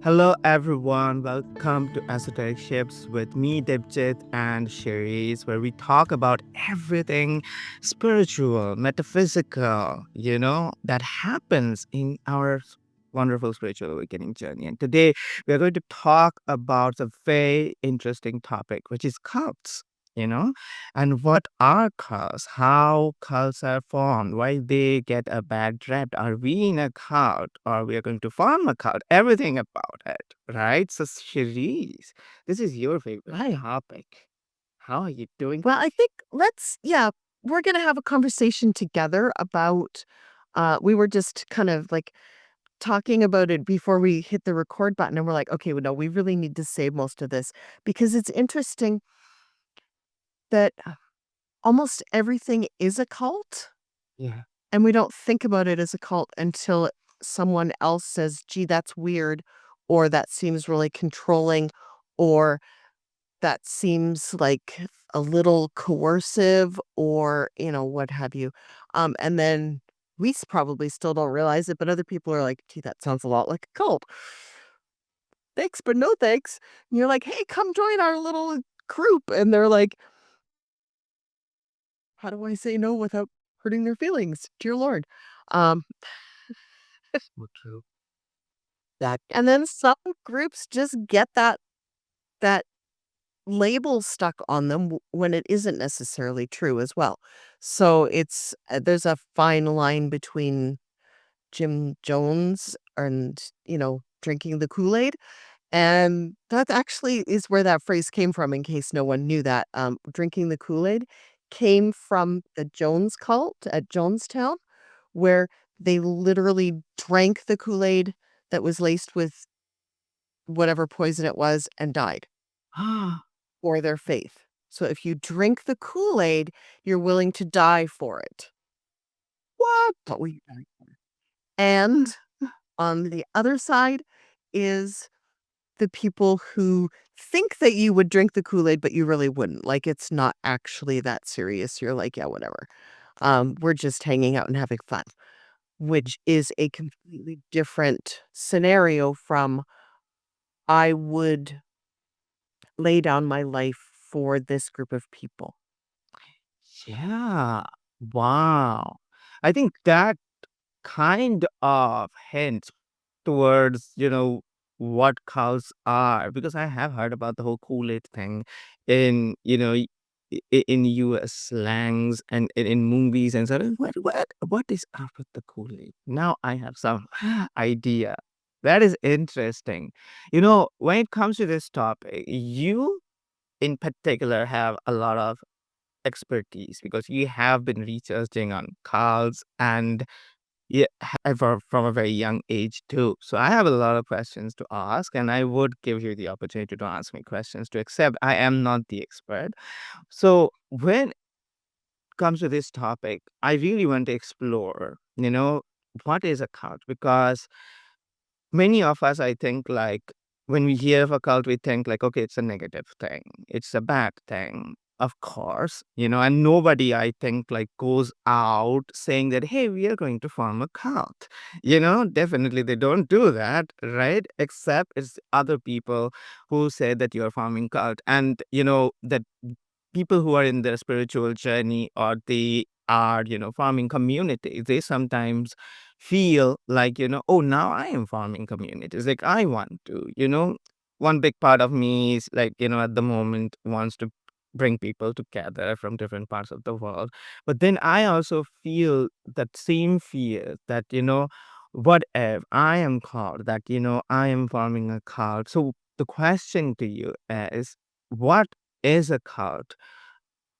Hello, everyone. Welcome to Esoteric Shifts with me, Debjit, and Sherisse, where we talk about everything spiritual, metaphysical, that happens in our wonderful spiritual awakening journey. And today, we are going to talk about a very interesting topic, which is cults. You know, and what are cults? How cults are formed? Why they get a bad rep? Are we in a cult or we are going to form a cult? Everything about it, right? So, Cherise, this is your favorite topic. How are you doing? Well, I think we're going to have a conversation together about, we were just kind of like talking about it before we hit the record button. And we're like, okay, well, no, we really need to save most of this because it's interesting that almost everything is a cult. Yeah. And we don't think about it as a cult until someone else says, gee, that's weird, or that seems really controlling, or that seems like a little coercive or, what have you. And then probably still don't realize it, but other people are like, gee, that sounds a lot like a cult. Thanks, but no thanks. And you're like, hey, come join our little group. And they're like, how do I say no without hurting their feelings? Dear Lord. Um, So true. and then some groups just get that label stuck on them when it isn't necessarily true as well. So there's a fine line between Jim Jones and, drinking the Kool-Aid. And that actually is where that phrase came from, in case no one knew that. Drinking the Kool-Aid came from the Jones cult at Jonestown, where they literally drank the Kool-Aid that was laced with whatever poison it was and died Ah, for their faith. So if you drink the Kool-Aid, you're willing to die for it. what? What will you die for? And on the other side is the people who think that you would drink the Kool-Aid, but you really wouldn't. Like, it's not actually that serious. You're like, yeah, whatever. We're just hanging out and having fun, which is a completely different scenario from I would lay down my life for this group of people. Yeah. Wow. I think that kind of hints towards, what cows are, because I have heard about the whole Kool-Aid thing in, in US slangs and in movies and sort of what is up with the Kool-Aid? Now I have some idea. That is interesting. When it comes to this topic, you in particular have a lot of expertise because you have been researching on cows and yeah, from a very young age too. So I have a lot of questions to ask, and I would give you the opportunity to ask me questions to accept I am not the expert. So when it comes to this topic, I really want to explore, what is a cult? Because many of us, I think, like when we hear of a cult, we think like, okay, it's a negative thing, it's a bad thing. Of course, and nobody, I think, like goes out saying that, hey, we are going to form a cult. Definitely they don't do that, right? Except it's other people who say that you're forming cult. And, that people who are in their spiritual journey or they are, farming community, they sometimes feel like, oh, now I am farming communities. Like I want to, one big part of me is like, at the moment wants to bring people together from different parts of the world. But then I also feel that same fear that, what if I am called that, I am forming a cult. So the question to you is, what is a cult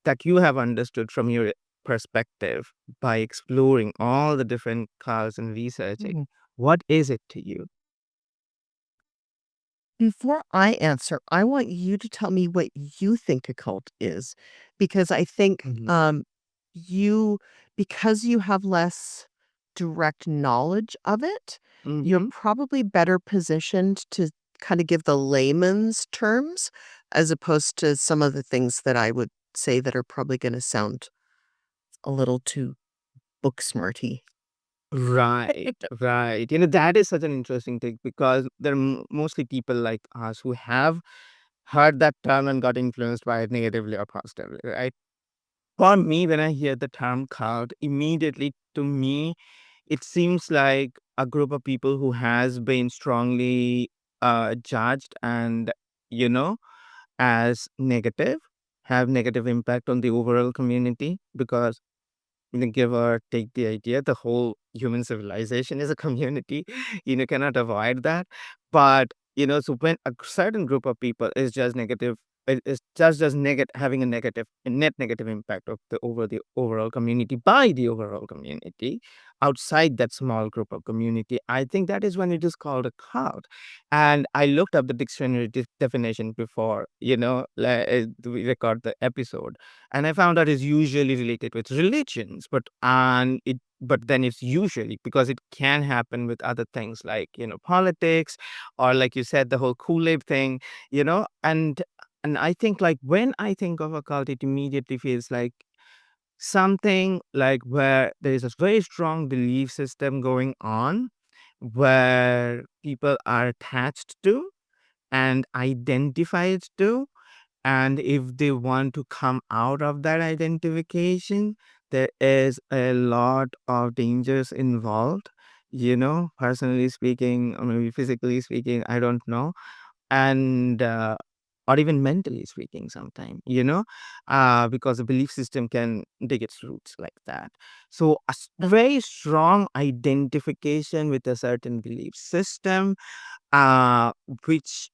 that you have understood from your perspective by exploring all the different cults and researching? Mhm. What is it to you? Before I answer, I want you to tell me what you think a cult is, because I think Mhm. you because you have less direct knowledge of it, you're Mhm. probably better positioned to kind of give the layman's terms as opposed to some of the things that I would say that are probably going to sound a little too book smarty. Right, right. That is such an interesting thing because there are mostly people like us who have heard that term and got influenced by it negatively or positively, right? For me, when I hear the term cult, immediately to me, it seems like a group of people who has been strongly judged and, you know, as negative, have negative impact on the overall community because give or take the idea, the whole human civilization is a community. Cannot avoid that. But, so when a certain group of people is just negative, it is just negative, having a net negative impact of the overall community by the overall community outside that small group of community. I think that is when it is called a cult. And I looked up the dictionary definition before, we record the episode, and I found out it's usually related with religions, but then it's usually because it can happen with other things like politics, or like you said, the whole Kool-Aid thing, and I think like when I think of a cult, it immediately feels like something like where there is a very strong belief system going on, where people are attached to and identified to, and if they want to come out of that identification, there is a lot of dangers involved, personally speaking, or maybe physically speaking, I don't know. And, or even mentally speaking, sometime, because the belief system can dig its roots like that. So, very strong identification with a certain belief system, uh, which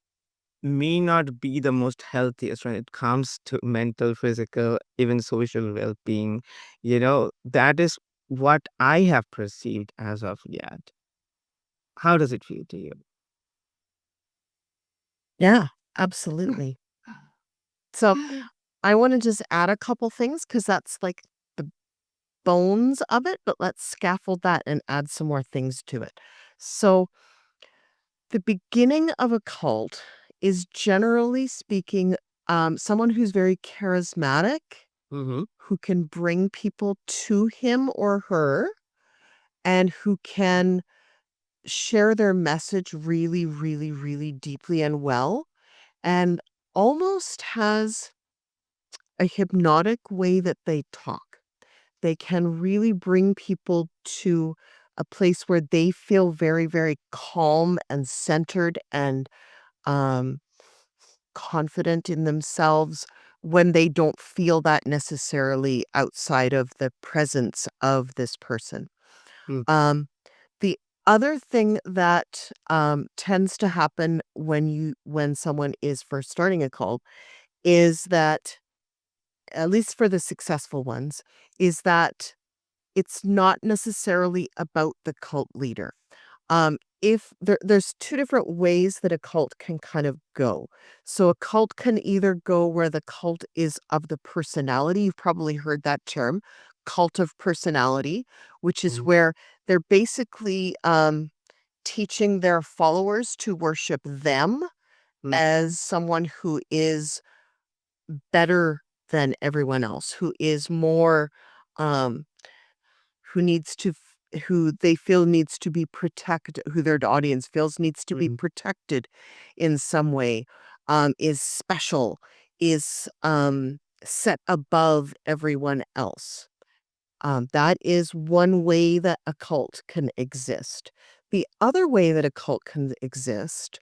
may not be the most healthiest when it comes to mental, physical, even social well-being. That is what I have perceived as of yet. How does it feel to you? Yeah, absolutely. So I want to just add a couple things because that's like the bones of it, but let's scaffold that and add some more things to it. So the beginning of a cult is generally speaking someone who's very charismatic, Mm-hmm. who can bring people to him or her, and who can share their message really, really, really deeply and well, and almost has a hypnotic way that they talk. They can really bring people to a place where they feel very, very calm and centered and um, confident in themselves when they don't feel that necessarily outside of the presence of this person. Um, the other thing that tends to happen when someone is first starting a cult is that, at least for the successful ones, is that it's not necessarily about the cult leader. If there's two different ways that a cult can kind of go. So a cult can either go where the cult is of the personality. You've probably heard that term, cult of personality, which is Mm-hmm. where they're basically teaching their followers to worship them as someone who is better than everyone else, who is more, um, who needs to, who they feel needs to be protected, who their audience feels needs to be Mm-hmm. protected in some way, is special, is set above everyone else. That is one way that a cult can exist. The other way that a cult can exist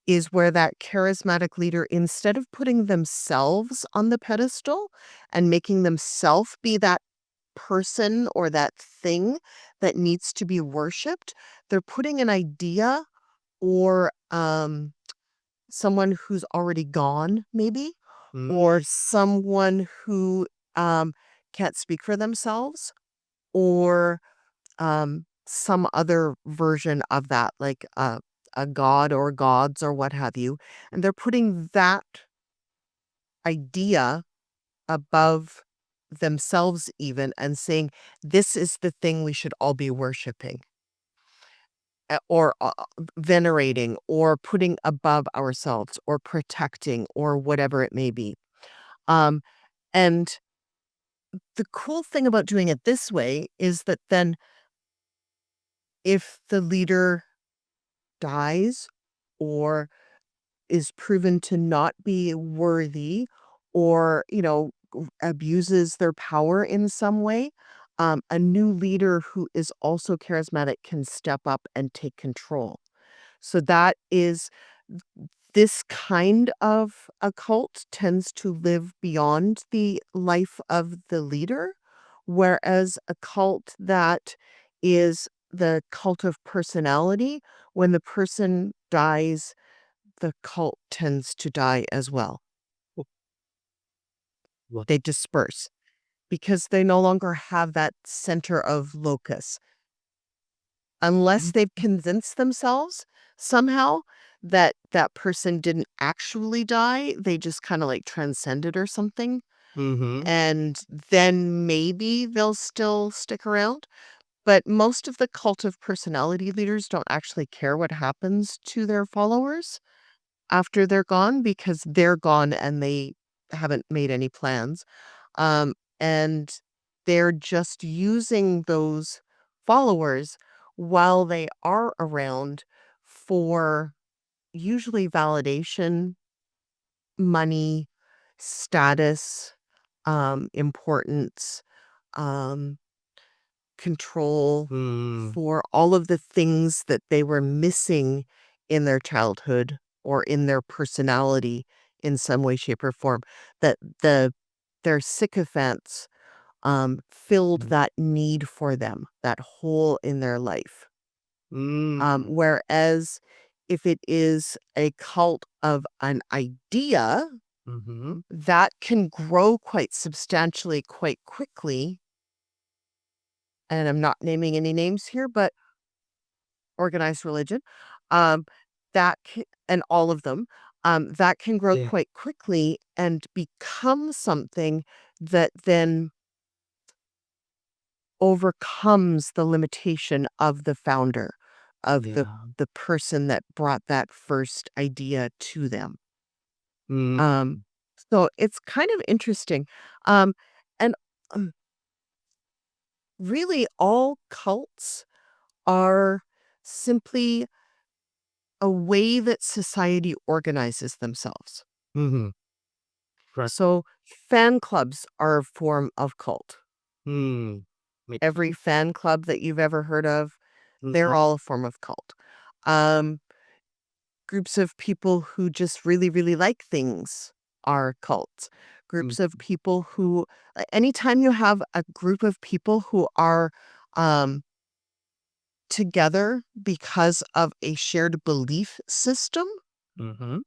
is where that charismatic leader, instead of putting themselves on the pedestal and making themselves be that person or that thing that needs to be worshiped, they're putting an idea or someone who's already gone, maybe, or someone who um, can't speak for themselves, or some other version of that, like a god or gods or what have you. And they're putting that idea above themselves, even, and saying, this is the thing we should all be worshiping, or venerating, or putting above ourselves, or protecting, or whatever it may be. Um, and the cool thing about doing it this way is that then, if the leader dies or is proven to not be worthy or, abuses their power in some way, a new leader who is also charismatic can step up and take control. So that is this kind of a cult tends to live beyond the life of the leader, whereas a cult that is the cult of personality, when the person dies, the cult tends to die as well. What? They disperse because they no longer have that center of locus. Unless they've convinced themselves somehow that that person didn't actually die, they just kinda, like, transcended or something, Mhm. and then maybe they'll still stick around, but most of the cult of personality leaders don't actually care what happens to their followers after they're gone because they're gone and they haven't made any plans. And they're just using those followers while they are around for usually validation, money, status, importance, um, control, Mm. for all of the things that they were missing in their childhood or in their personality in some way, shape, or form. That their sycophants filled Mm. that need for them, that hole in their life. Mm. Whereas if it is a cult of an idea, Mhm. that can grow quite substantially quite quickly. And I'm not naming any names here, but organized religion, um, and all of them, that can grow Yeah. quite quickly and become something that then overcomes the limitation of the founder, of Yeah. the person that brought that first idea to them. Mm. Um, so it's kind of interesting. Um, and really, all cults are simply a way that society organizes themselves. Mhm. Right. So fan clubs are a form of cult. Mm. Makes Every sense. fan club that you've ever heard of, they're Mhm. all a form of cult. Um, Groups of people who just really, really like things are cults. Mm. Groups of people who, anytime you have a group of people who are um, together because of a shared belief system, Mhm.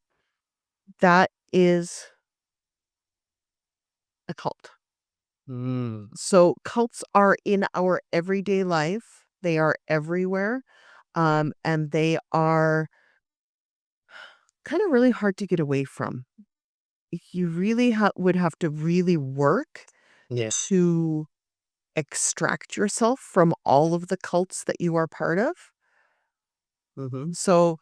that is a cult. Mm. So cults are in our everyday life. They are everywhere. And they are kind of really hard to get away from. You really would have to really work Yeah. to extract yourself from all of the cults that you are part of. Mhm. So,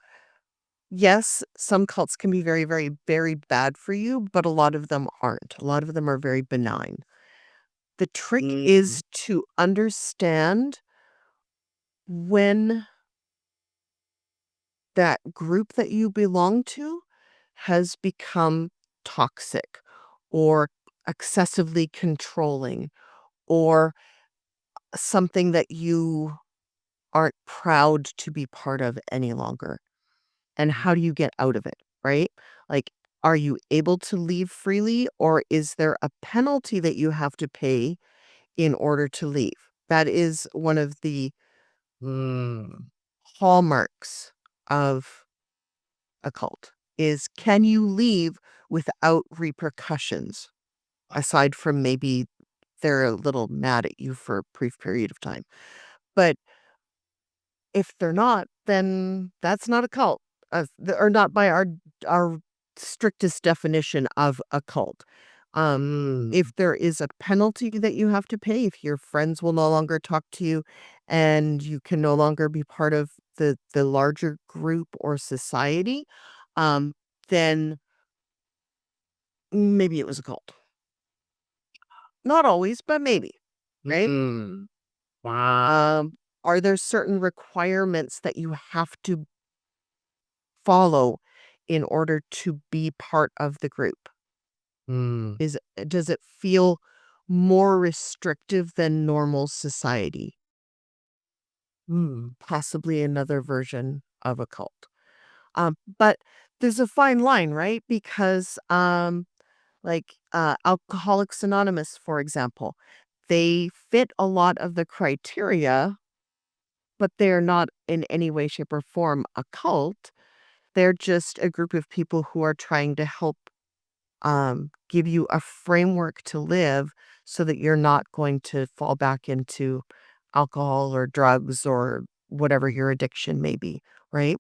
yes, some cults can be very, very, very bad for you, but a lot of them aren't. A lot of them are very benign. The trick Mm. is to understand when that group that you belong to has become toxic or excessively controlling or something that you aren't proud to be part of any longer. And how do you get out of it, right? Like, are you able to leave freely or is there a penalty that you have to pay in order to leave? That is one of the Mm. hallmarks of a cult is can you leave without repercussions aside from maybe they're a little mad at you for a brief period of time. But if they're not, then that's not a cult, or not by our strictest definition of a cult. Mm. If there is a penalty that you have to pay, if your friends will no longer talk to you, and you can no longer be part of the larger group or society, um, then maybe it was a cult. Not always, but maybe, right? Mm. Wow. Um Are there certain requirements that you have to follow in order to be part of the group? Hmm. Does it feel more restrictive than normal society? Hmm. Possibly another version of a cult. But there's a fine line, right? Because, Alcoholics Anonymous, for example, they fit a lot of the criteria, but they're not in any way, shape, or form a cult. They're just a group of people who are trying to help give you a framework to live so that you're not going to fall back into alcohol or drugs or whatever your addiction may be, right?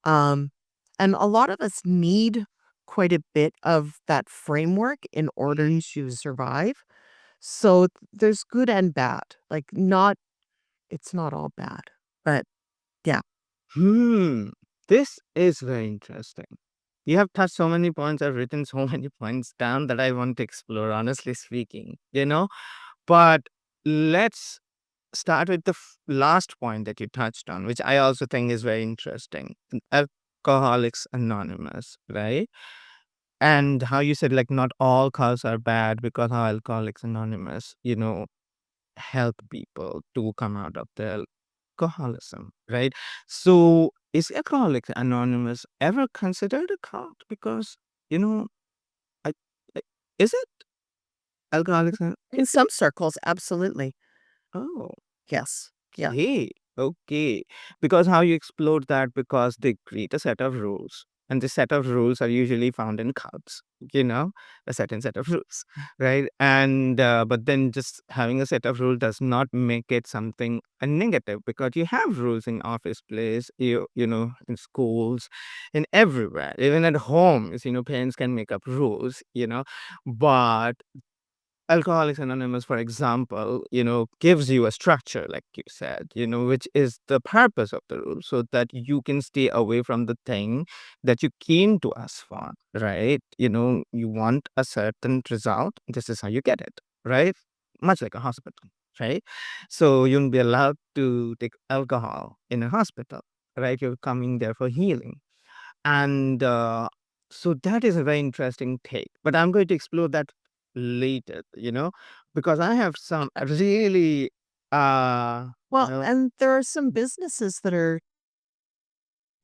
Um, and a lot of us need quite a bit of that framework in order to survive. So there's good and bad. It's not all bad, but yeah. Hmm. This is very interesting. You have touched so many points. I've written so many points down that I want to explore, honestly speaking. But let's start with the last point that you touched on, which I also think is very interesting. Alcoholics Anonymous, right? And how you said, like, not all cults are bad because how Alcoholics Anonymous help people to come out of their alcoholism, right? So, is Alcoholics Anonymous ever considered a cult? Because, you know, I, I is it Alcoholics? In some circles, absolutely. Oh, Yes. Yeah. okay, okay. Because how you explode that, because they create a set of rules. And the set of rules are usually found in cults, a certain set of rules, right? And but then just having a set of rules does not make it something a negative, because you have rules in office place, in schools, in everywhere, even at home, parents can make up rules, but Alcoholics Anonymous, for example, gives you a structure, like you said, which is the purpose of the rule, so that you can stay away from the thing that you came to us for, right? You want a certain result, this is how you get it, right? Much like a hospital, right? So you won't be allowed to take alcohol in a hospital, right? You're coming there for healing. And so that is a very interesting take. But I'm going to explore that later, because I have some really, uh, you Well, know, and there are some businesses that are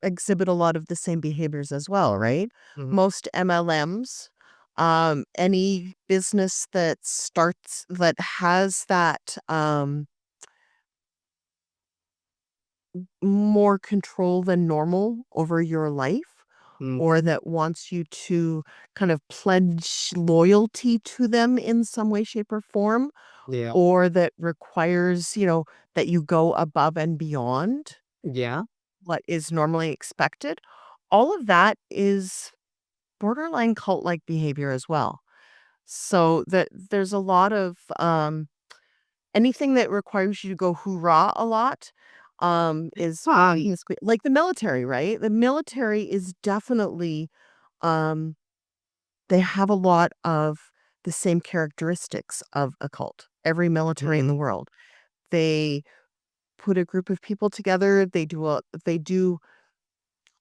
exhibit a lot of the same behaviors as well, right? mhm, Most MLMs, any business that has that more control than normal over your life, or mhm, that wants you to kind of pledge loyalty to them in some way, shape, or form, yeah, or that requires, that you go above and beyond yeah, what is normally expected. All of that is borderline cult-like behavior as well. So that there's a lot of anything that requires you to go hoorah a lot is fine. like the military, right? The military is definitely um they have a lot of the same characteristics of a cult. Every military in the Mhm, world. They put a group of people together. They do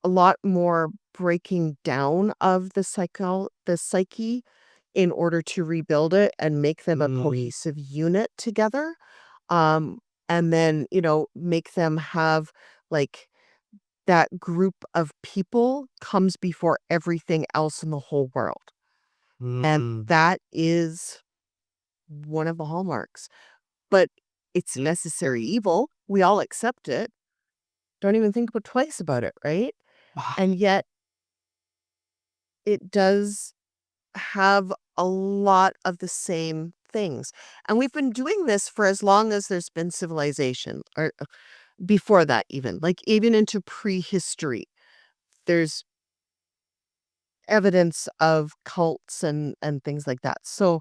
a lot more breaking down of the psyche in order to rebuild it and make them a mhm, cohesive unit together. Um, and then, make them have like that group of people comes before everything else in the whole world. And mhm. that is one of the hallmarks. But it's necessary evil. We all accept it. Don't even think about twice about it, right? And yet it does have a lot of the same things. And we've been doing this for as long as there's been civilization, or before that even, like even into prehistory. There's evidence of cults and things like that. So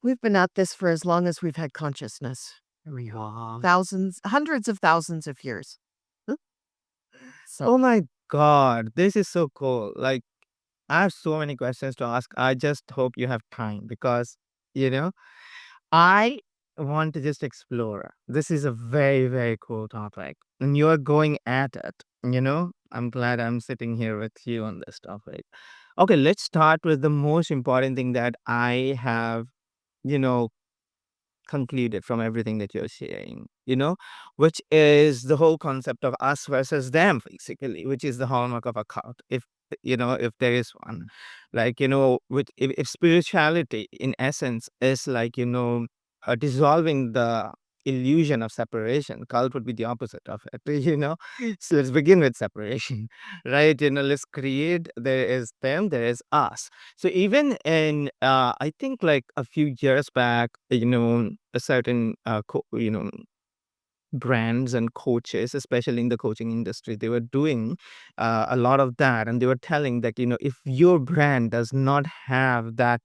we've been at this for as long as we've had consciousness. Here we go. Thousands, hundreds of thousands of years. Huh? So Oh my God, this is so cool. Like, I have so many questions to ask. I just hope you have time, because, you know, I want to just explore. This is a very, very cool topic, and you're going at it. I'm glad I'm sitting here with you on this topic. Okay, let's start with the most important thing that I have, you know, concluded from everything that you're sharing, which is the whole concept of us versus them, basically, which is the hallmark of a cult. If there is one, like, if spirituality in essence is like, dissolving the illusion of separation, cult would be the opposite of it, So let's begin with separation, right? Let's create, there is them, there is us. So even in, I think like a few years back, a certain, brands and coaches, especially in the coaching industry, they were doing a lot of that, and they were telling that if your brand does not have that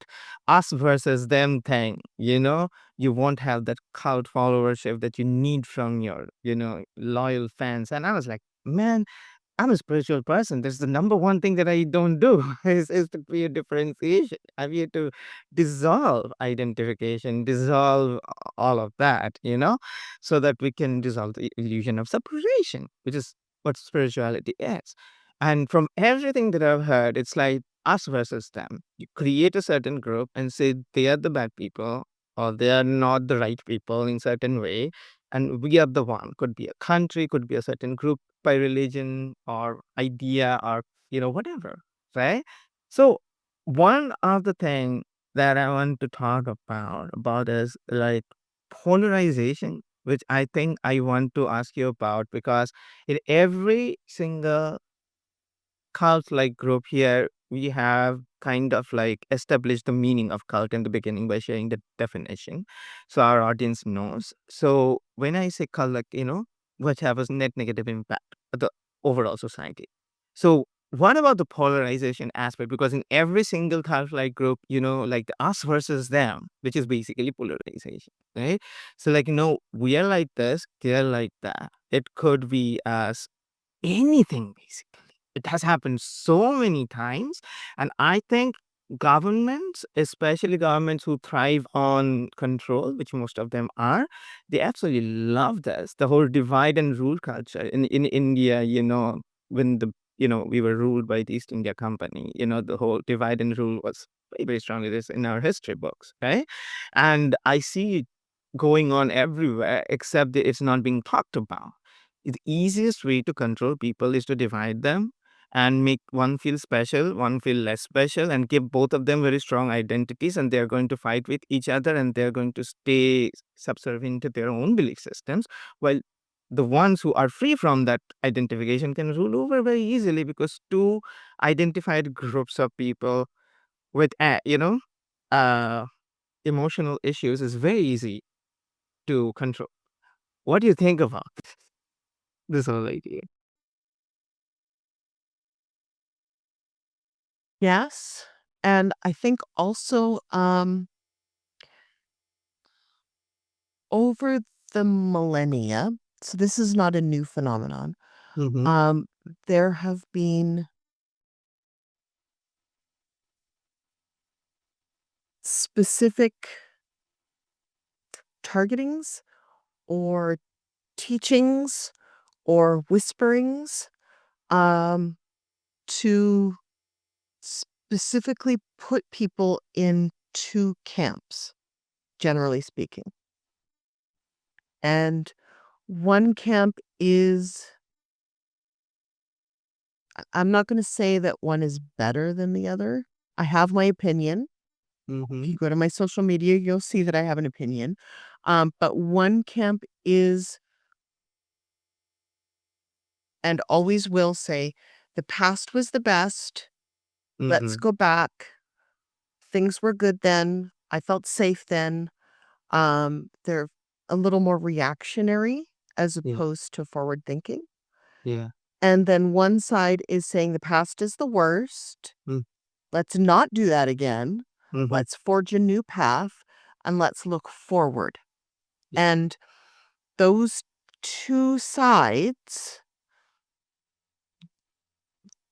us versus them thing, you won't have that cult followership that you need from your loyal fans. And I was like, man, I'm a spiritual person. That's the number one thing that I don't do is to create differentiation. I'm here to dissolve identification, dissolve all of that, so that we can dissolve the illusion of separation, which is what spirituality is. And from everything that I've heard, it's like us versus them. You create a certain group and say they are the bad people or they are not the right people in certain way. And we are the one. Could be a country, could be a certain group by religion or idea or whatever, right? So one of the thing that I want to talk about is like polarization, which I think I want to ask you about, because in every single cult like group here, we have kind of like established the meaning of cult in the beginning by sharing the definition. So our audience knows. So when I say cult, like, which have a net negative impact on the overall society. So what about the polarization aspect? Because in every single cult like group, like the us versus them, which is basically polarization, right? So like, we are like this, they're like that. It could be as anything, basically. It has happened so many times. And I think governments, especially governments who thrive on control, which most of them are, they absolutely love this. The whole divide and rule culture in India, when we were ruled by the East India Company, the whole divide and rule was very, very strongly this in our history books, right? And I see it going on everywhere, except that it's not being talked about. The easiest way to control people is to divide them and make one feel special, one feel less special, and give both of them very strong identities, and they're going to fight with each other, and they're going to stay subservient to their own belief systems, while the ones who are free from that identification can rule over very easily, because two identified groups of people with uh, emotional issues is very easy to control. What do you think about this whole idea? Yes, and I think also, over the millennia, so this is not a new phenomenon, Mm-hmm. um, there have been specific targetings or teachings or whisperings, um, to specifically put people in 2 camps, generally speaking. And one camp is I'm not gonna say that one is better than the other. I have my opinion. If Mm-hmm. you go to my social media, you'll see that I have an opinion. But one camp is and always will say, "The past was the best. Let's Mhm, go back. Things were good then. I felt safe then." They're a little more reactionary as yeah, opposed to forward thinking. yeah, And then one side is saying the past is the worst. mm, Let's not do that again. mhm, Let's forge a new path and let's look forward. yeah, And those 2 sides,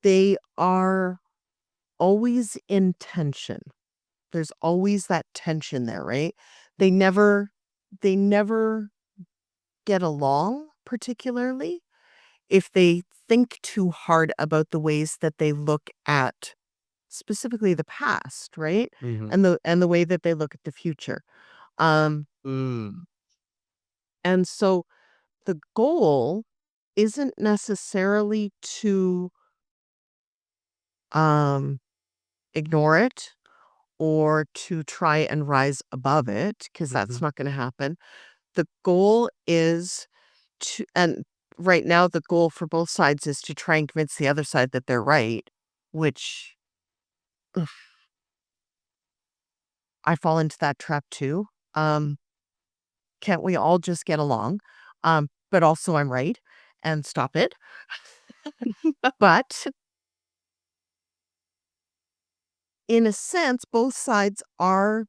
they are always in tension. There's always that tension there, right? They never they never get along particularly if they think too hard about the ways that they look at specifically the past, right? Mhm. And the way that they look at the future. Um, Mm. and so the goal isn't necessarily to um, ignore it or to try and rise above it, because that's Mhm. not going to happen. The goal is to, and right now, the goal for both sides is to try and convince the other side that they're right, which ugh, I fall into that trap too. Um, can't we all just get along? But also, I'm right and stop it. But in a sense, both sides are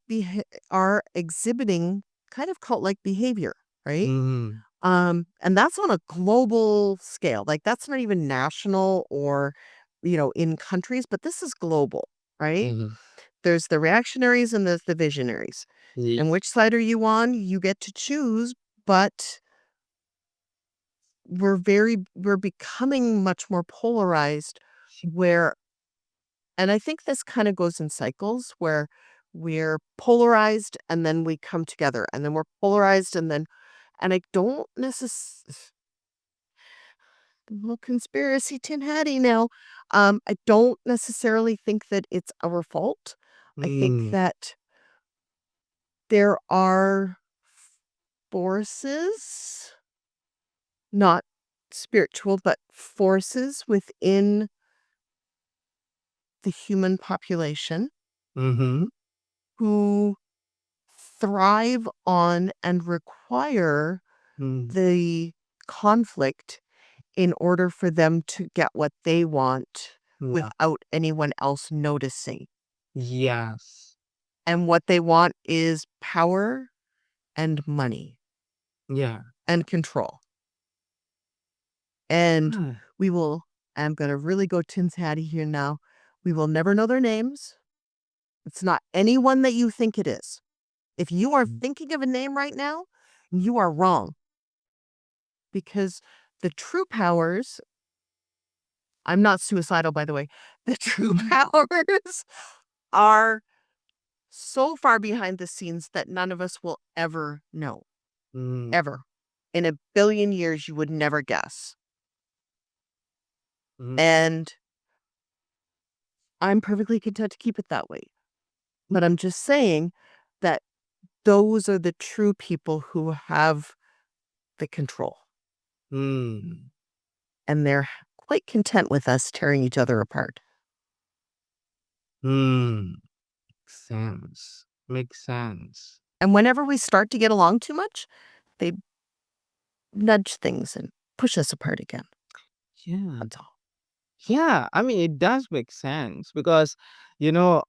exhibiting kind of cult-like behavior, right? Mhm. And that's on a global scale. Like that's not even national or, in countries, but this is global, right? Mhm. There's the reactionaries and there's the visionaries. And Ye which side are you on? You get to choose, but we're becoming much more polarized where, and I think this kind of goes in cycles where we're polarized and then we come together and then we're polarized and I don't necessarily, little conspiracy tin hatty now. I don't necessarily think that it's our fault. I think Mm. that there are forces, not spiritual, but forces within the human population Mhm. who thrive on and require Mm. the conflict in order for them to get what they want Yeah. without anyone else noticing. Yes. And what they want is power and money Yeah. and control. And Huh. we will, I'm going to really go Tim's Hattie here now. We will never know their names. It's not anyone that you think it is. If you are Mm. thinking of a name right now, you are wrong because the true powers, I'm not suicidal, by the way, the true powers are so far behind the scenes that none of us will ever know, Mm. ever. In a billion years, you would never guess. Mhm. And I'm perfectly content to keep it that way. But I'm just saying that those are the true people who have the control. Mm. And they're quite content with us tearing each other apart. Mm. Sense. Makes sense. And whenever we start to get along too much, they nudge things and push us apart again. Yeah. That's all. Yeah, I mean, it does make sense because, you know,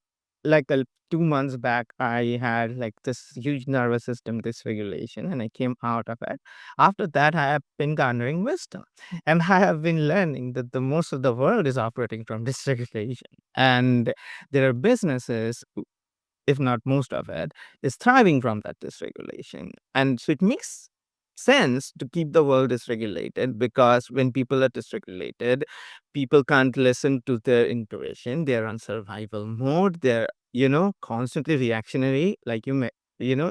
like 2 months back, I had like this huge nervous system dysregulation and I came out of it. After that, I have been garnering wisdom and I have been learning that the most of the world is operating from dysregulation. And there are businesses, if not most of it, is thriving from that dysregulation. And so it makes sense to keep the world dysregulated because when people are dysregulated, people can't listen to their intuition. They're on survival mode. They're, constantly reactionary, like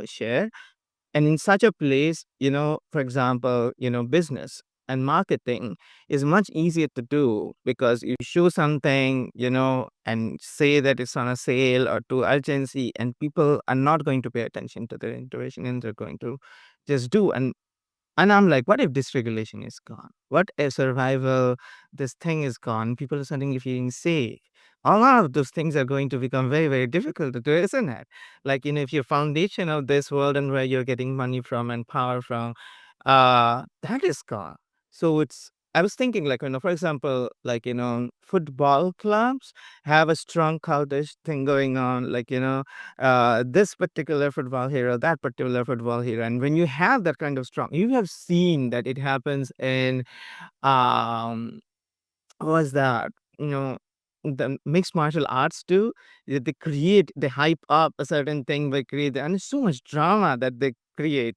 share. And in such a place, for example, business and marketing is much easier to do because you show something, and say that it's on a sale or to urgency, and people are not going to pay attention to their intuition and they're going to just do. And I'm like, what if dysregulation is gone? What if survival, this thing is gone? People are suddenly feeling safe. A lot of those things are going to become very, very difficult to do, isn't it? Like, if your foundation of this world and where you're getting money from and power from, that is gone. So I was thinking, like, for example, like, football clubs have a strong cultish thing going on, like, this particular football hero, that particular football hero. And when you have that kind of strong, you have seen that it happens in um what was that? You know, the mixed martial arts too. They hype up a certain thing by create, and it's so much drama that they create,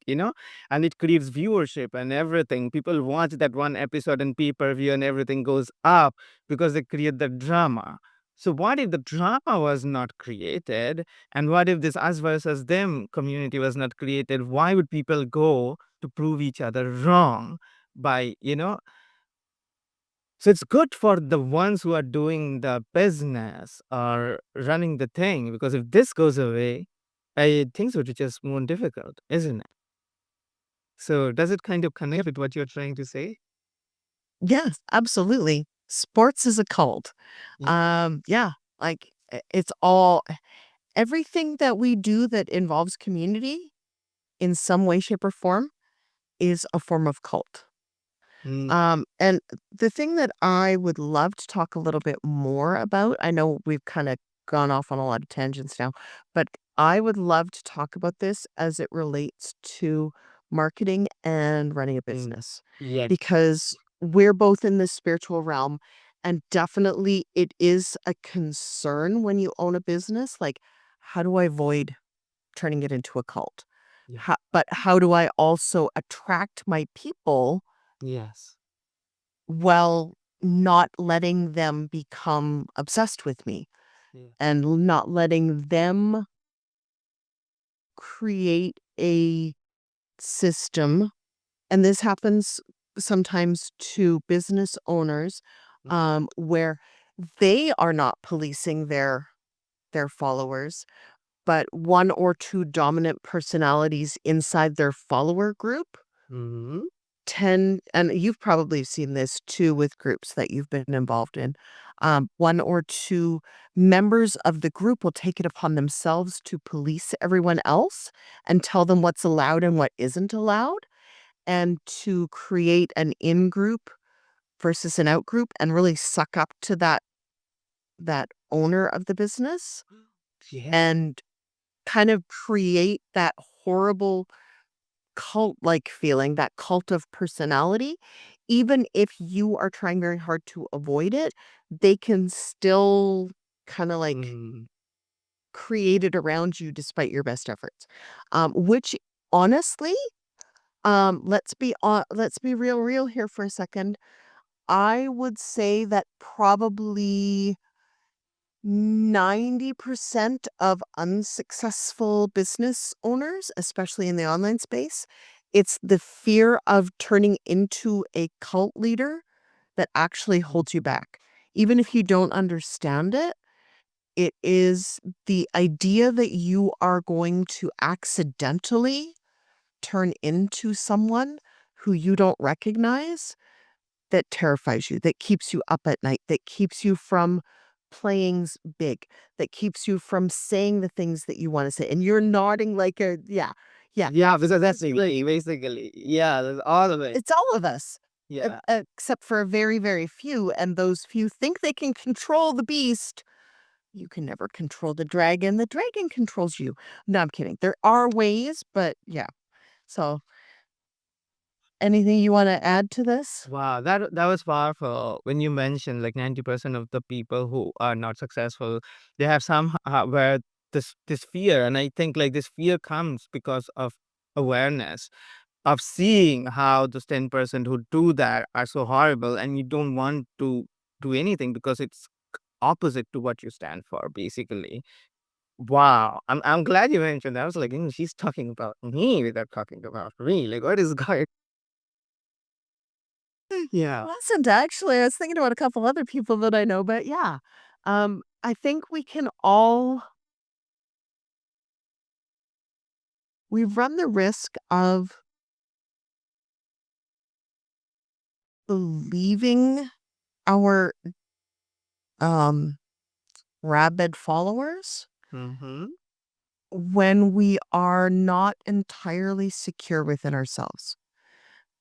and it creates viewership and everything. People watch that one episode in pay-per-view and everything goes up because they create the drama. So what if the drama was not created? And what if this us versus them community was not created? Why would people go to prove each other wrong by, so it's good for the ones who are doing the business or running the thing, because if this goes away, things would be just more difficult, isn't it? So does it kind of connect with what you're trying to say? Yes, absolutely. Sports is a cult. Yeah. Yeah, like it's all everything that we do that involves community in some way, shape, or form is a form of cult. Mm, And the thing that I would love to talk a little bit more about, I know we've kind of gone off on a lot of tangents now, but I would love to talk about this as it relates to marketing and running a mm. business Yeah. because we're both in the spiritual realm. And definitely it is a concern when you own a business. Like, how do I avoid turning it into a cult? Yeah. But how do I also attract my people Yes. while not letting them become obsessed with me Yeah. and not letting them create a system. And this happens sometimes to business owners Mm, where they are not policing their followers, but one or two dominant personalities inside their follower group mhm. tend, and you've probably seen this too with groups that you've been involved in. One or two members of the group will take it upon themselves to police everyone else and tell them what's allowed and what isn't allowed, and to create an in group versus an out group and really suck up to that owner of the business Yeah. and kind of create that horrible cult-like feeling, that cult of personality. Even if you are trying very hard to avoid it, they can still kinda, like, Mm. create it around you despite your best efforts. Which honestly, let's be real here for a second. I would say that probably 90% of unsuccessful business owners, especially in the online space, it's the fear of turning into a cult leader that actually holds you back. Even if you don't understand it, it is the idea that you are going to accidentally turn into someone who you don't recognize that terrifies you, that keeps you up at night, that keeps you from playing big, that keeps you from saying the things that you wanna say, and you're nodding like a yeah, yeah. Yeah, because that's me, basically. Yeah, that's all of it. It's all of us, Yeah. except for a very, very few, and those few think they can control the beast. You can never control the dragon controls you. No, I'm kidding. There are ways, but yeah. So, anything you wanna add to this? Wow, that was powerful. When you mentioned like 90% of the people who are not successful, they have some where this fear, and I think like this fear comes because of awareness of seeing how those 10% who do that are so horrible, and you don't want to do anything because it's opposite to what you stand for, basically. Wow, I'm glad you mentioned that. I was like, she's talking about me without talking about me. Like, what is going? Yeah. Wasn't actually. I was thinking about a couple other people that I know, but yeah. I think we run the risk of believing our um rabid followers Mm-hmm. when we are not entirely secure within ourselves.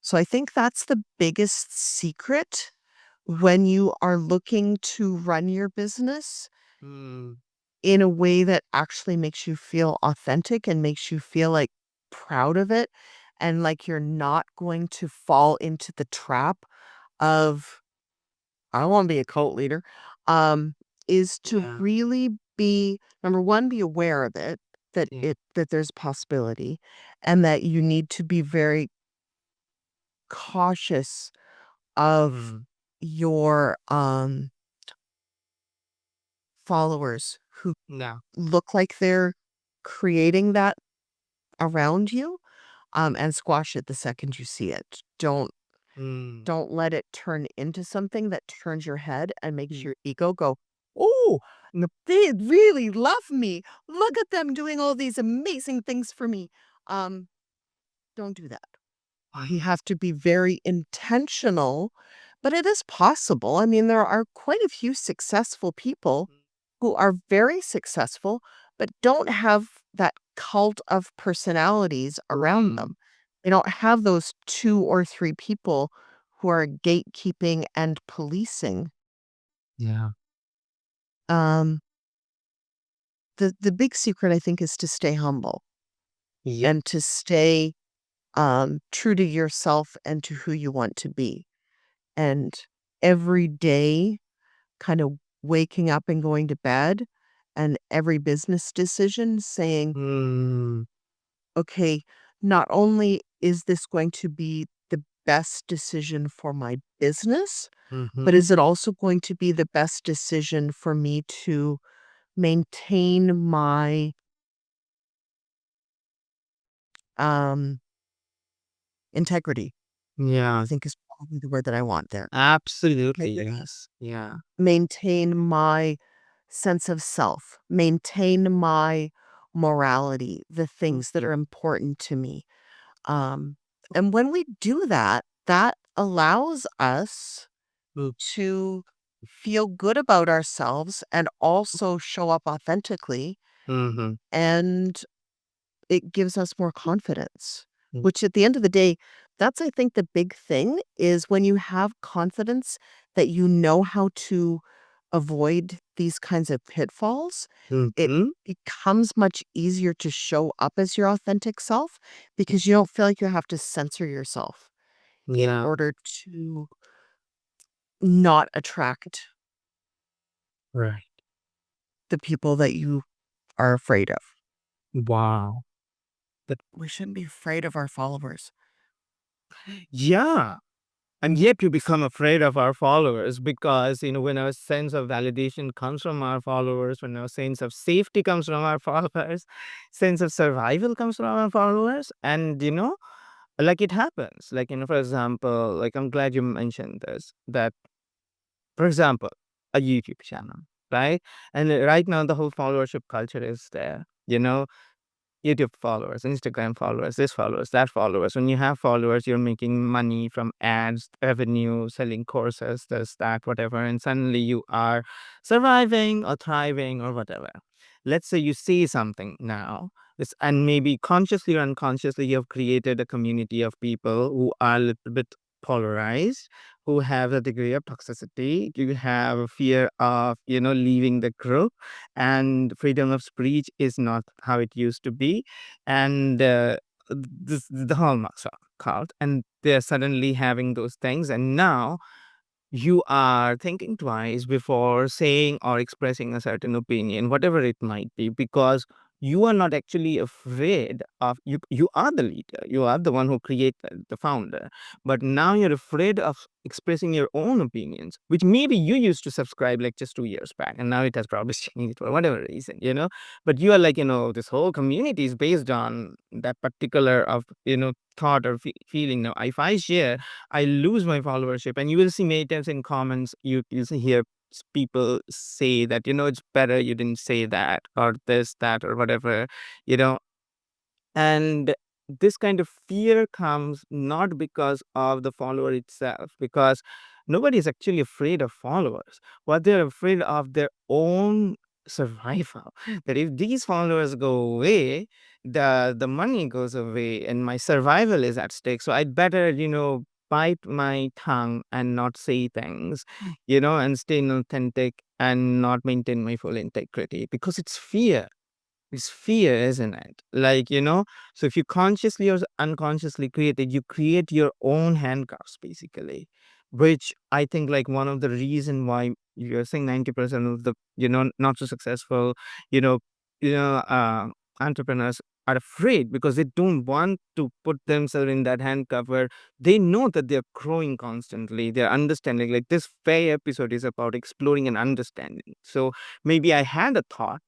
So I think that's the biggest secret when you are looking to run your business Mm. in a way that actually makes you feel authentic and makes you feel, like, proud of it, and like you're not going to fall into the trap of, "I don't wanna be a cult leader," is to Yeah. really be number 1, be aware of it, Yeah. that there's possibility, and that you need to be very cautious of Mm. your, followers who Yeah. look like they're creating that around you, and squash it the second you see it. Mm. Don't let it turn into something that turns your head and makes Mm. your ego go, "Oh, they really love me. Look at them doing all these amazing things for me." Um, don't do that. You have to be very intentional, but it is possible. I mean, there are quite a few successful people who are very successful, but don't have that cult of personalities around Mm. them. They don't have those 2 or 3 people who are gatekeeping and policing. Yeah. Um, the big secret, I think, is to stay humble Yep. and to stay, true to yourself and to who you want to be. And every day kind of waking up and going to bed, and every business decision saying, Mm. okay, not only is this going to be the best decision for my business, but Mhm. is it also going to be the best decision for me to maintain my um, integrity? I Yeah. think is probably the word that I want there. Absolutely, Okay. yes. Yeah. Maintain my sense of self, maintain my morality, the things that are important to me. Um, and when we do that, that allows us Mm. to feel good about ourselves and also show up authentically. Mhm. And it gives us more confidence, Mm. which at the end of the day, that's, I think, the big thing is when you have confidence that you know how to avoid these kinds of pitfalls, it Mhm. becomes much easier to show up as your authentic self because you don't feel like you have to censor yourself in Yeah. order to not attract Right. the people that you are afraid of. Wow. That We shouldn't be afraid of our followers. yeah. And yet we become afraid of our followers because, when our sense of validation comes from our followers, when our sense of safety comes from our followers, sense of survival comes from our followers, and, like it happens. Like, for example, like I'm glad you mentioned this, that, for example, a YouTube channel, right? And right now the whole followership culture is there, YouTube followers, Instagram followers, this followers, that followers. When you have followers, you're making money from ads, revenue, selling courses, this, that, whatever, and suddenly you are surviving or thriving or whatever. Let's say you see something now, and maybe consciously or unconsciously, you have created a community of people who are a little bit polarized, who have a degree of toxicity, you have a fear of, leaving the group, and freedom of speech is not how it used to be, and this the hallmarks are called, and they're suddenly having those things, and now you are thinking twice before saying or expressing a certain opinion, whatever it might be, because you are not actually afraid of you. You are the leader. You are the one who created the founder. But now you're afraid of expressing your own opinions, which maybe you used to subscribe like just 2 years back, and now it has probably changed for whatever reason. But you are like, this whole community is based on that particular of thought or feeling. Now, if I share, I lose my followership, and you will see many times in comments, you'll hear people say that it's better you didn't say that or this, that, or whatever, you know, and this kind of fear comes not because of the follower itself, because nobody is actually afraid of followers. What they're afraid of their own survival. That if these followers go away, the money goes away, and my survival is at stake. So I'd better, bite my tongue and not say things, and stay authentic and not maintain my full integrity because it's fear. It's fear, isn't it? Like, so if you consciously or unconsciously create it, you create your own handcuffs, basically, which I think like one of the reason why you're saying 90% of the, not so successful, you know, you know, uh, entrepreneurs are afraid because they don't want to put themselves in that handcuff where they know that they're growing constantly. They're understanding. Like this Faye episode is about exploring and understanding. So maybe I had a thought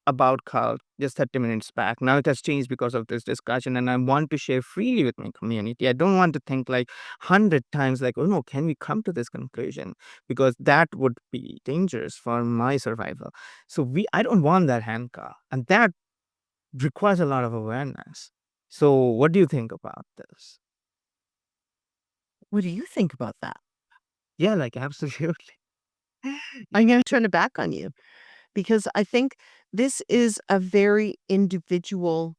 about cult just 30 minutes back. Now it has changed because of this discussion, and I want to share freely with my community. I don't want to think like 100 times, like, oh no, can we come to this conclusion? Because that would be dangerous for my survival. So I don't want that handcuff. And that requires a lot of awareness. So what do you think about this? What do you think about that? Yeah, like absolutely. I'm gonna turn it back on you because I think this is a very individual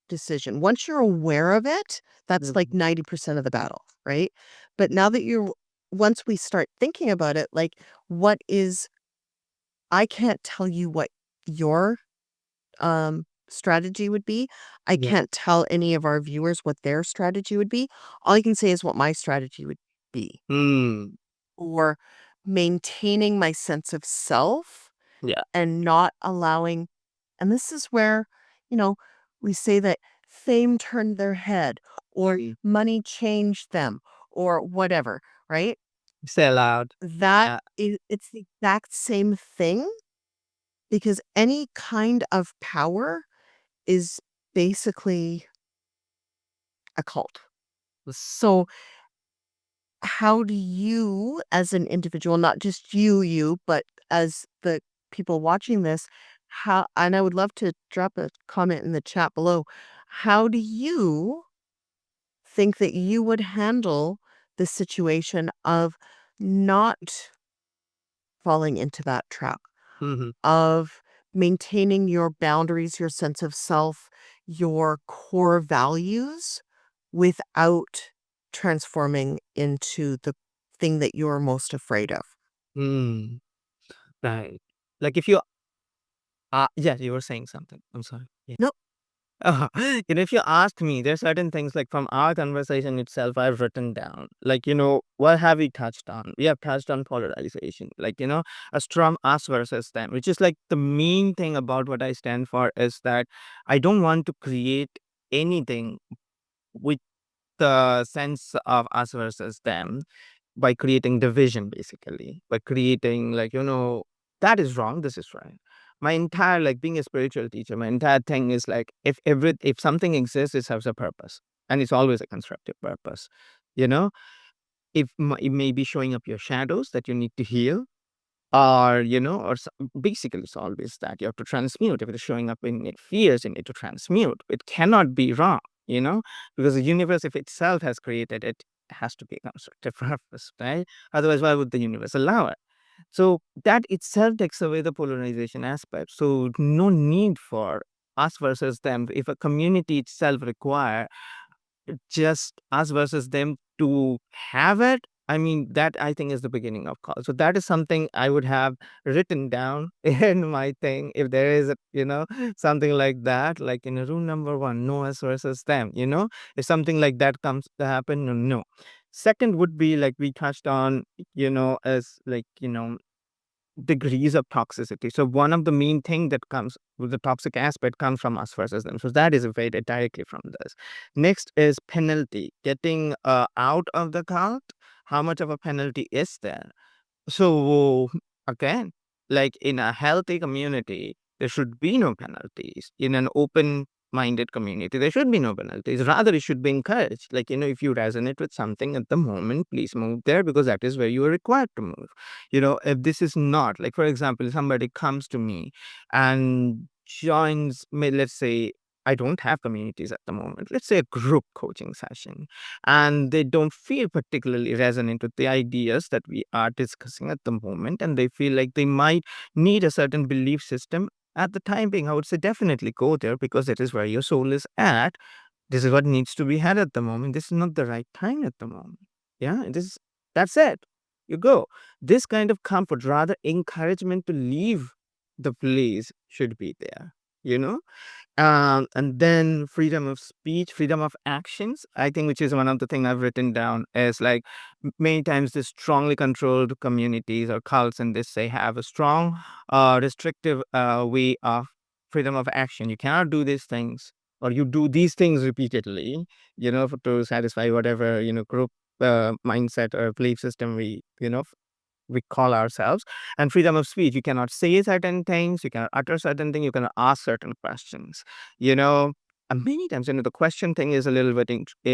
decision. Once you're aware of it, that's like Mhm. 90% of the battle, right? But now that you're once we start thinking about it, like what is I can't tell you what your strategy would be. I Yeah. can't tell any of our viewers what their strategy would be. All I can say is what my strategy would be. Hmm. Or maintaining my sense of self Yeah. and not allowing and this is where, you know, we say that fame turned their head or Mm. money changed them or whatever, right? Say aloud. That Yeah. is it's the exact same thing because any kind of power is basically a cult. So how do you as an individual, not just you, but as the people watching this, how and I would love to drop a comment in the chat below. How do you think that you would handle the situation of not falling into that trap, Hmm. of maintaining your boundaries, your sense of self, your core values without transforming into the thing that you're most afraid of? Mm. Right. Like if yeah, you were saying something. I'm sorry. Yeah. Nope. If you ask me, there's certain things like from our conversation itself, I've written down. Like, what have we touched on? We have touched on polarization, like, a strong us versus them, which is like the main thing about what I stand for is that I don't want to create anything with the sense of us versus them by creating division, basically, by creating like, that is wrong, this is right. My entire, like, being a spiritual teacher, my entire thing is like, if something exists, it serves a purpose, and it's always a constructive purpose. you know it may be showing up your shadows that you need to heal, basically it's always that you have to transmute. If it is showing up in your fears, you need to transmute. It cannot be wrong, because the universe, if itself has created it, has to be a constructive purpose, right? Otherwise, why would the universe allow it? So that itself takes away the polarization aspect. So no need for us versus them. If a community itself require just us versus them to have it, I mean, that I think is the beginning of call. So that is something I would have written down in my thing. If there is, something like that, like in a rule number one, no us versus them, if something like that comes to happen, no, no. Second would be like we touched on, as like, degrees of toxicity. So one of the main thing that comes with the toxic aspect comes from us versus them. So that is evaded directly from this. Next is penalty. Getting out of the cult. How much of a penalty is there? So again, like in a healthy community, there should be no penalties. In an open-minded community, there should be no penalties. Rather, it should be encouraged. Like, if you resonate with something at the moment, please move there because that is where you are required to move. If this is not, like, for example, somebody comes to me and joins me, let's say, I don't have communities at the moment. Let's say a group coaching session, and they don't feel particularly resonant with the ideas that we are discussing at the moment, and they feel like they might need a certain belief system at the time being, I would say definitely go there because it is where your soul is at. This is what needs to be had at the moment. This is not the right time at the moment. Yeah, that's it. You go. This kind of comfort, rather encouragement to leave the place, should be there. You know and then freedom of speech, freedom of actions, I think, which is one of the things I've written down, is like many times the strongly controlled communities or cults, and this they have a strong restrictive way of freedom of action. You cannot do these things, or you do these things repeatedly, to satisfy whatever, group mindset or belief system we call ourselves. And freedom of speech, you cannot say certain things, you cannot utter certain things, you cannot ask certain questions, you know and many times, the question thing is a little bit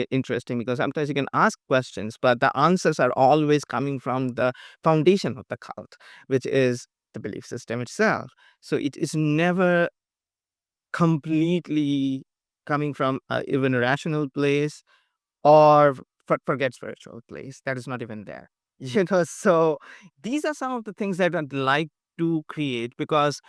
interesting, because sometimes you can ask questions, but the answers are always coming from the foundation of the cult, which is the belief system itself. So it is never completely coming from even a rational place, or forget spiritual place. That is not even there. So these are some of the things that I'd like to create, because,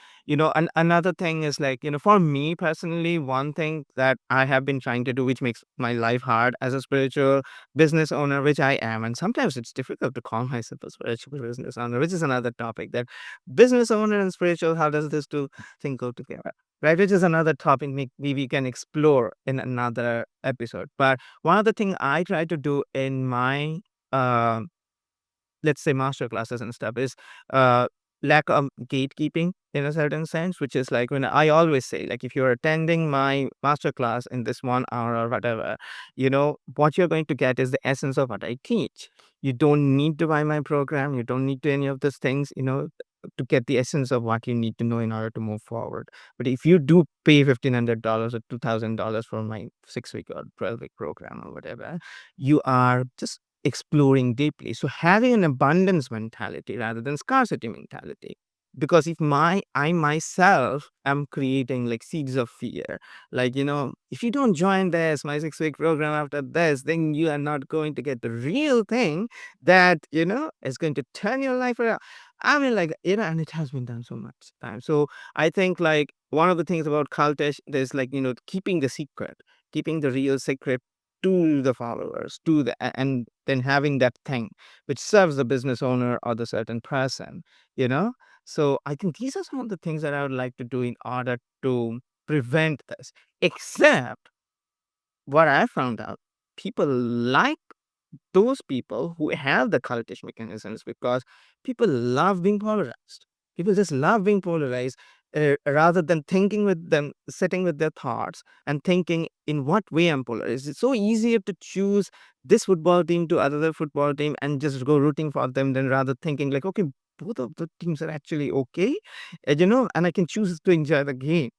another thing is, like, for me personally, one thing that I have been trying to do, which makes my life hard as a spiritual business owner, which I am. And sometimes it's difficult to call myself a spiritual business owner, which is another topic, that business owner and spiritual, how does this two thing go together? Right, which is another topic maybe we can explore in another episode. But one of the thing I try to do in my uh, let's say master classes and stuff is uh, lack of gatekeeping in a certain sense, which is like, when I always say, like, if you're attending my master class in this 1 hour or whatever, what you're going to get is the essence of what I teach. You don't need to buy my program, you don't need to any of those things, to get the essence of what you need to know in order to move forward. But if you do pay $1,500 or $2,000 for my 6 week or 12 week program or whatever, you are just exploring deeply. So having an abundance mentality rather than scarcity mentality. Because if I myself am creating like seeds of fear, like, if you don't join my 6 week program after this, then you are not going to get the real thing that, is going to turn your life around. I mean, like, and it has been done so much time. So I think, like, one of the things about cultish is, like, keeping the secret, keeping the real secret to the followers, and then having that thing which serves the business owner or the certain person, you know. So I think these are some of the things that I would like to do in order to prevent this. Except what I found out, people like those people who have the cultish mechanisms, because people love being polarized. People just love being polarized, rather than thinking with them, sitting with their thoughts and thinking in what way I'm polarized. It's so easier to choose this football team to other football team and just go rooting for them, than rather thinking like, okay, both of the teams are actually okay, and I can choose to enjoy the game.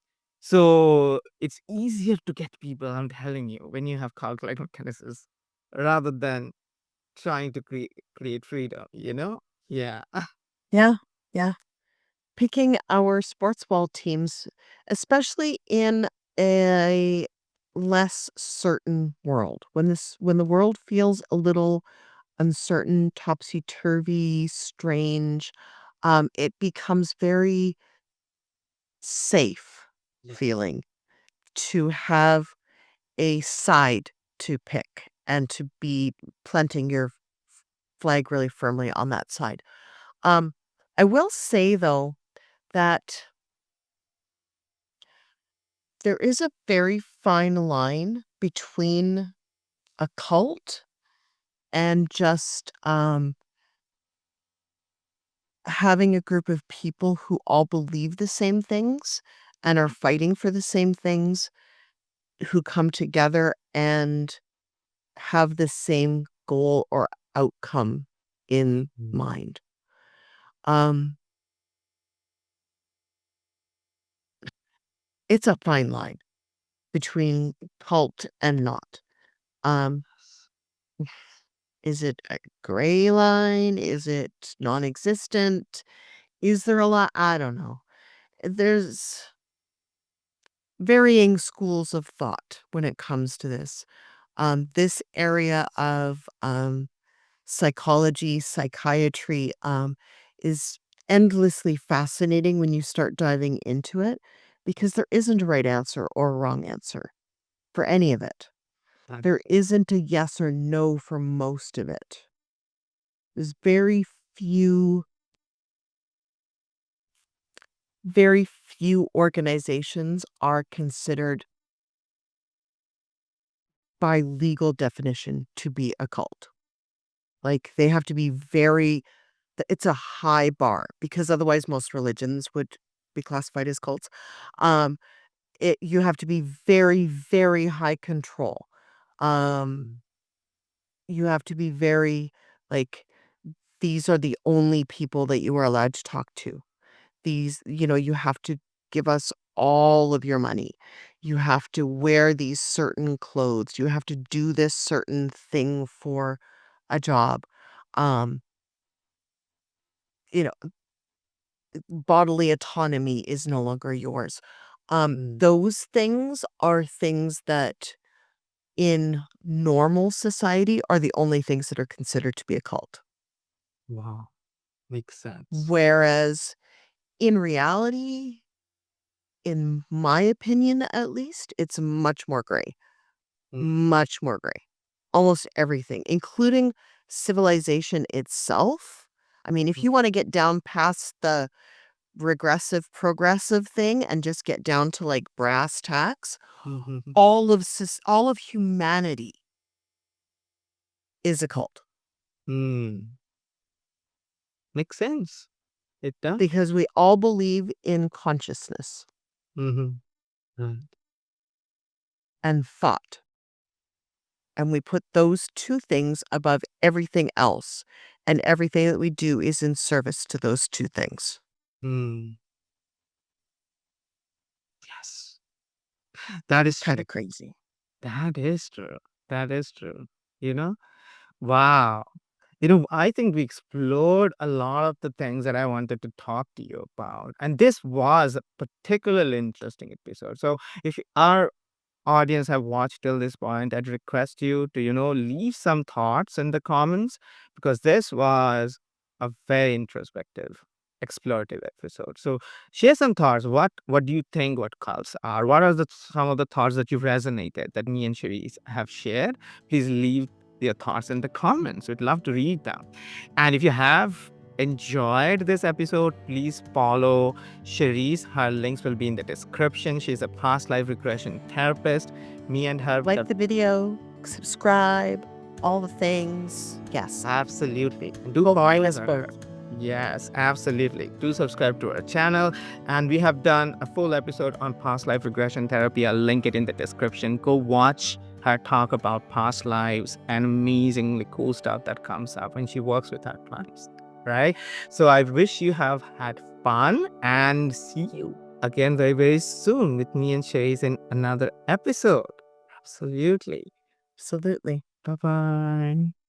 So it's easier to get people, I'm telling you, when you have calculated mechanisms, rather than trying to create freedom, you know? Yeah. Yeah, yeah. Picking our sports ball teams, especially in a less certain world, when the world feels a little uncertain, topsy-turvy, strange, it becomes very safe Yes. feeling to have a side to pick and to be planting your flag really firmly on that side. Um, I will say, though, that there is a very fine line between a cult and just, having a group of people who all believe the same things and are fighting for the same things, who come together and have the same goal or outcome in Mm. mind. Um, it's a fine line between cult and not. Um, is it a gray line? Is it non-existent? Is there a lot? I don't know. There's varying schools of thought when it comes to this. This area of psychology, psychiatry, is endlessly fascinating when you start diving into it, because there isn't a right answer or a wrong answer for any of it. That- There isn't a yes or no for most of it. There's few, very few organizations are considered by legal definition to be a cult. Like, they have to be it's a high bar, because otherwise most religions would be classified as cults. Um, you have to be very, very high control. Um, you have to be very, like, these are the only people that you are allowed to talk to. You have to give us all of your money. You have to wear these certain clothes. You have to do this certain thing for a job. Um, you know, bodily autonomy is no longer yours. Mm. Those things are things that in normal society are the only things that are considered to be a cult. Wow. Makes sense. Whereas in reality, in my opinion at least, it's much more gray. Mm. Much more gray. Almost everything, including civilization itself. I mean, if Mm. you wanna get down past the regressive, progressive thing and just get down to, like, brass tacks, Mhm. all of humanity is a cult Mm. Makes sense. It does. because we all believe in consciousness Mhm. Right. and thought, and we put those 2 things above everything else, and everything that we do is in service to those 2 things. Mm. Yes. That is Kinda true. crazy. That is true. That is true. You know? Wow. I think we explored a lot of the things that I wanted to talk to you about. And this was a particularly interesting episode. So if our audience have watched till this point, I'd request you to, leave some thoughts in the comments because this was a very introspective, explorative episode. So share some thoughts. What do you think what cults are? What are some of the thoughts that you've resonated that me and Sherisse have shared? Please leave your thoughts in the comments. We'd love to read them. And if you have enjoyed this episode, please follow Sherisse. Her links will be in the description. She's a past life regression therapist. Me and her Like have the video, subscribe, all the things. Yes. absolutely. And do Go follow us her. both. Yes, absolutely. Do subscribe to our channel. And we have done a full episode on past life regression therapy. I'll link it in the description. Go watch her talk about past lives and amazingly cool stuff that comes up when she works with her clients. Right? So I wish you have had fun and see you again very, very soon with me and Sherisse in another episode. Absolutely. Absolutely. Bye bye.